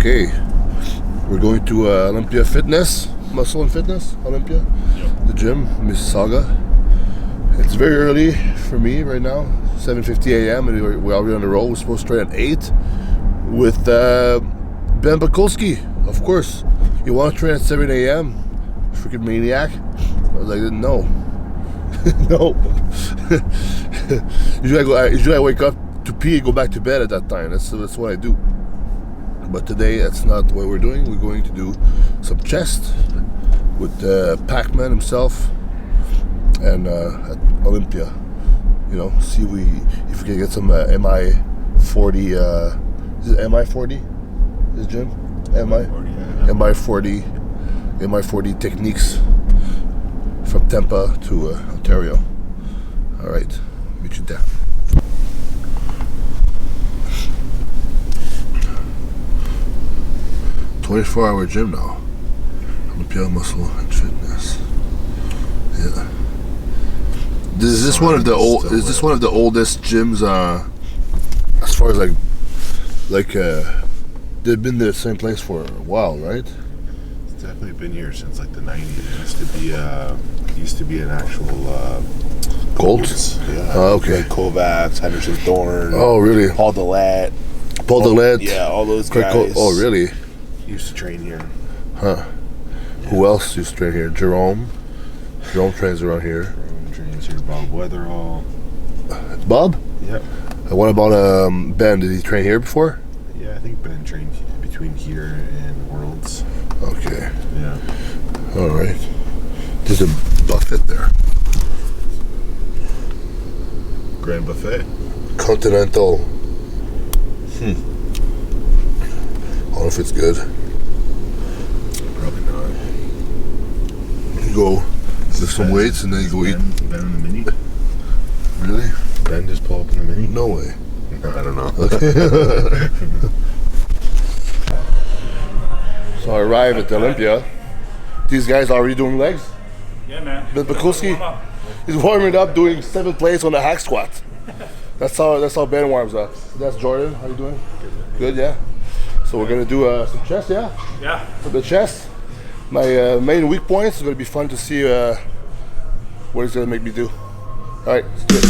Okay, we're going to Olympia Fitness, Muscle and Fitness, Olympia, the gym, Mississauga. It's very early for me right now, 7:50 a.m. and we're already on the road. We're supposed to train at 8 with Ben Pakulski, of course. You want to train at 7 a.m.? Freaking maniac. I was like, no. No. Usually I wake up to pee and go back to bed at that time. That's what I do. But today, that's not what we're doing. We're going to do some chest with Pac-Man himself and at Olympia. You know, see if we can get some MI40. Is it MI40? This gym? MI40 techniques from Tampa to Ontario. All right, meet you there. $24-hour gym now. Olympia Muscle and Fitness. Yeah. Is this one of the oldest gyms? As far as like they've been the same place for a while, right? It's definitely been here since like the 90s. It used to be an actual Colts. Yeah. Oh, okay. Like Kovacs, Henderson Thorne. Oh, really? Paul Dillette. Yeah, all those guys. Oh, really? Used to train here. Huh. Yeah. Who else used to train here? Jerome trains around here. Jerome trains here. Bob Weatherall. Bob? Yep. And what about Ben? Did he train here before? Yeah, I think Ben trained between here and Worlds. Okay. Yeah. All right. There's a buffet there. Grand Buffet. Continental. I don't know if it's good. Probably not. You go lift some weights and then you go eat. Ben in the Mini? Really? Ben just pull up in the Mini? No way. I don't know. Okay. So I arrive at the Olympia. These guys are already doing legs? Yeah, man. Ben Pakulski, he's warming up doing 7 plates on the hack squat. That's how Ben warms up. That's Jordan. How you doing? Good, yeah. So we're gonna do some chest, yeah? Yeah. A bit chest. My main weak points is gonna be fun to see what he's gonna make me do. All right, let's do it.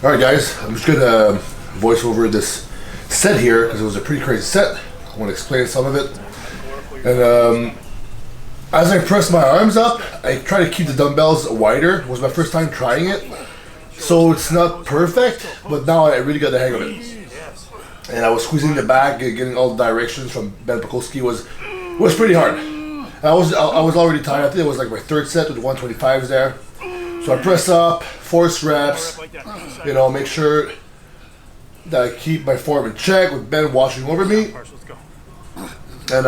All right, guys, I'm just gonna voice over this set here because it was a pretty crazy set. I want to explain some of it. And as I press my arms up, I try to keep the dumbbells wider. It was my first time trying it, so it's not perfect, but now I really got the hang of it. And I was squeezing the back, getting all the directions from Ben Pakulski was pretty hard. I was already tired. I think it was like my third set with 125s there. So I press up, force reps, you know, make sure that I keep my form in check with Ben watching over me. And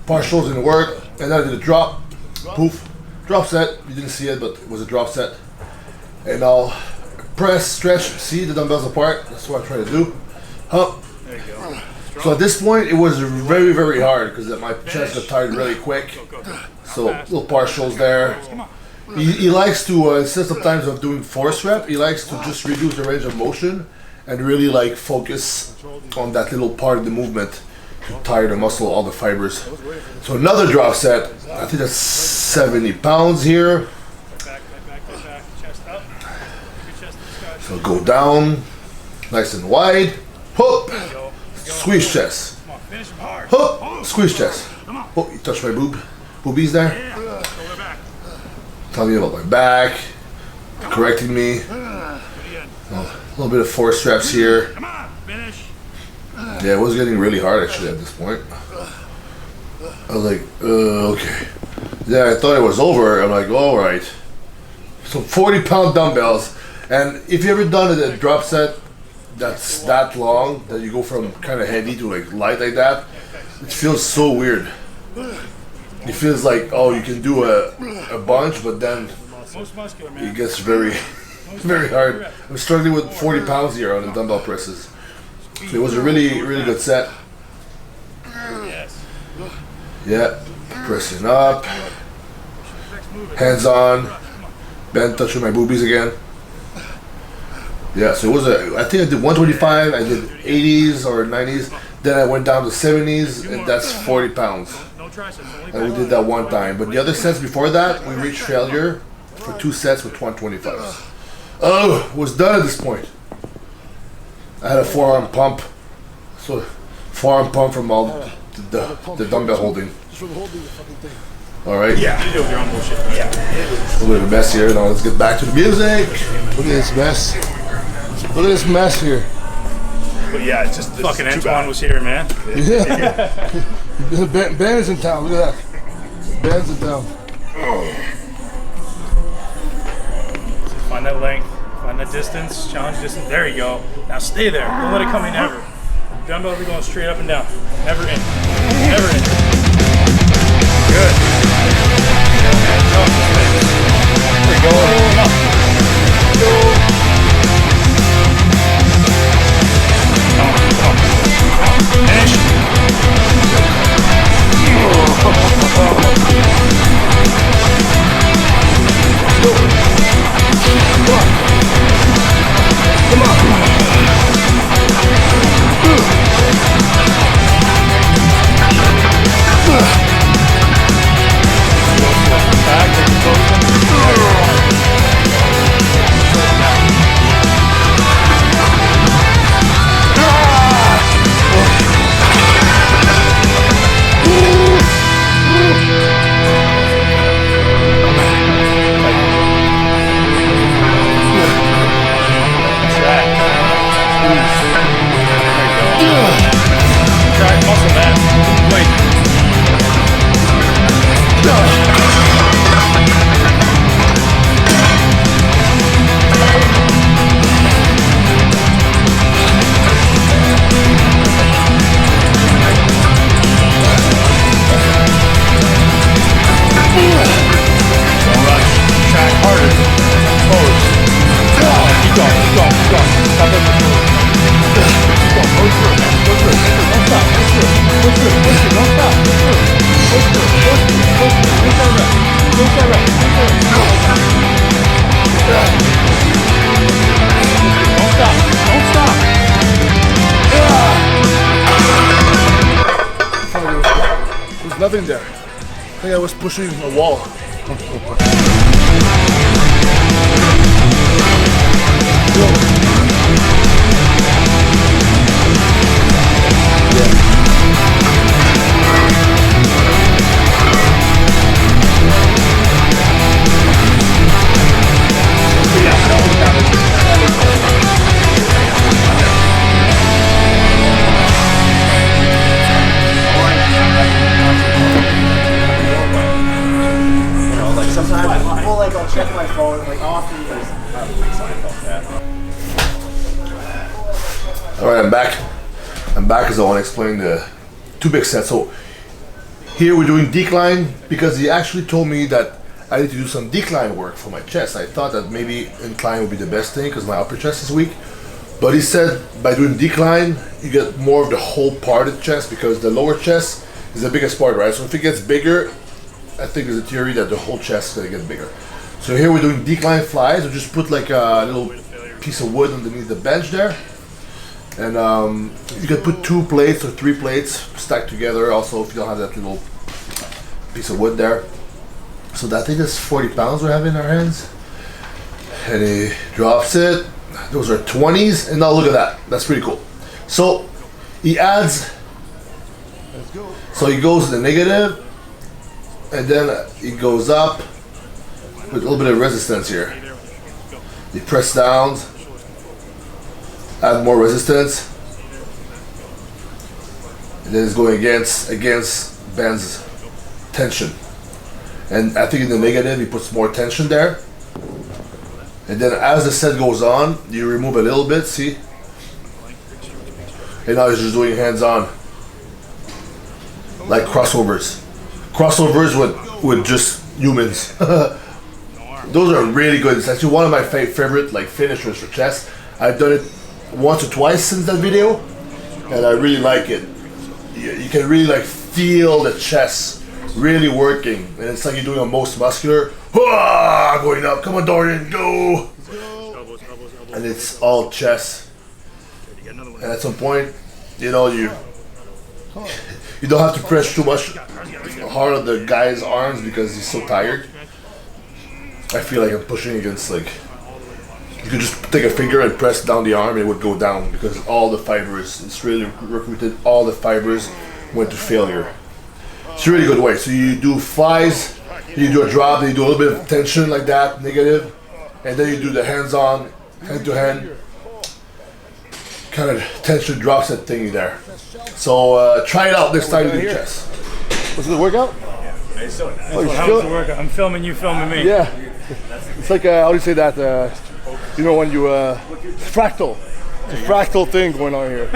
partials didn't work. And then I did a drop, poof, drop set. You didn't see it, but it was a drop set. And I'll press, stretch, see the dumbbells apart. That's what I try to do. Up. There you go. So at this point, it was very, very hard because my chest got tired really quick. So little partials there. He likes to, instead sometimes of doing force rep, he likes to just reduce the range of motion and really like focus on that little part of the movement to tire the muscle, all the fibers. So another drop set, I think that's 70 pounds here. So go down, nice and wide, hook, squeeze chest, hook, squeeze chest. Oh, you touched my boobies there. Tell me about my back, correcting me. A little bit of force reps here. Yeah, it was getting really hard actually at this point. I was like, okay. Yeah, I thought it was over. I'm like, all right. So 40-pound dumbbells. And if you ever done a drop set that's that long, that you go from kind of heavy to like light like that, it feels so weird. It feels like, oh, you can do a bunch, but then it gets very, very hard. I'm struggling with 40 pounds here on the dumbbell presses. So it was a really, really good set. Yeah, pressing up, hands on, Ben touching my boobies again. Yeah, so it was I think I did 125, I did 80s or 90s, then I went down to 70s, and that's 40 pounds. And we did that one time. But the other sets before that, we reached failure for 2 sets with 125s. Oh, was done at this point. I had a forearm pump. So, forearm pump from all the dumbbell holding. Alright. Yeah, you do your own bullshit. Yeah. A little bit of a mess here. Now let's get back to the music. Look at this mess. Look at this mess here. But yeah, it's just fucking Antoine was here, man. Yeah. Ben is in town. Look at that. Ben's in town. Find that length. Find that distance. Challenge distance. There you go. Now stay there. Don't let it come in ever. Dumbbells are going straight up and down. Never in. Never in. Good. There you go. Finish. Come on. Nothing there. I think I was pushing a wall. Go. sometimes. Well, like I'll check my phone, like often there's Alright, I'm back. I'm back because I want to explain the 2 big sets. So here we're doing decline because he actually told me that I need to do some decline work for my chest. I thought that maybe incline would be the best thing because my upper chest is weak. But he said by doing decline, you get more of the whole part of the chest because the lower chest is the biggest part, right? So if it gets bigger, I think there's a theory that the whole chest is going to get bigger. So here we're doing decline flies. We just put like a little piece of wood underneath the bench there. And you can put 2 plates or 3 plates stacked together also if you don't have that little piece of wood there. So that thing is 40 pounds we have in our hands. And he drops it. Those are 20s. And now look at that. That's pretty cool. So he adds. So he goes to the negative. And then he goes up with a little bit of resistance here. You press down. Add more resistance, and then it's going against Ben's tension. And I think in the negative he puts more tension there. And then as the set goes on, you remove a little bit, see? And now he's just doing hands-on, like crossovers. Crossovers with just humans. Those are really good. It's actually one of my favorite like finishers for chest. I've done it once or twice since that video, and I really like it. You can really like feel the chest really working, and it's like you're doing a most muscular going up. Come on, Dorian, go! And it's all chest. And at some point, you know, you don't have to press too much hard on the guy's arms because he's so tired. I feel like I'm pushing against like. You could just take a finger and press down the arm and it would go down because all the fibers, it's really recruited, all the fibers went to failure. It's a really good way. So you do flies, you do a drop, then you do a little bit of tension like that, negative, and then you do the hands-on, hand-to-hand, kind of tension drops that thingy there. So try it out next time you do chest. Was it the workout? How's the workout? I'm filming you, filming me. Yeah. It's like, how do you say that? You know when you fractal, it's a fractal thing going on here.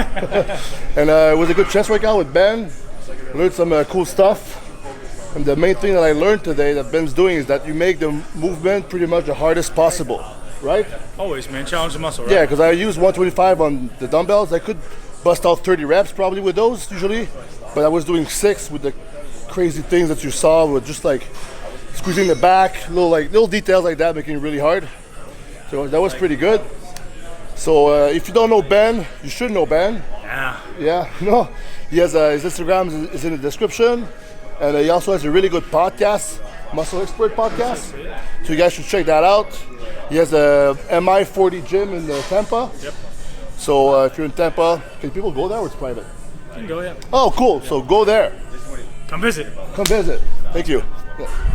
And it was a good chest workout with Ben. Learned some cool stuff. And the main thing that I learned today that Ben's doing is that you make the movement pretty much the hardest possible, right? Always, man. Challenge the muscle, right? Yeah, because I use 125 on the dumbbells. I could bust out 30 reps probably with those usually, but I was doing 6 with the crazy things that you saw with just like squeezing the back, little details like that, making it really hard. So that was pretty good. So if you don't know Ben, you should know Ben. Yeah. Yeah. No. He has his Instagram is in the description, and he also has a really good podcast, Muscle Expert podcast. So you guys should check that out. He has a MI40 gym in Tampa. Yep. So if you're in Tampa, can people go there or it's private? You can go, yeah. Oh, cool. So go there. Come visit. Come visit. Thank you. Yeah.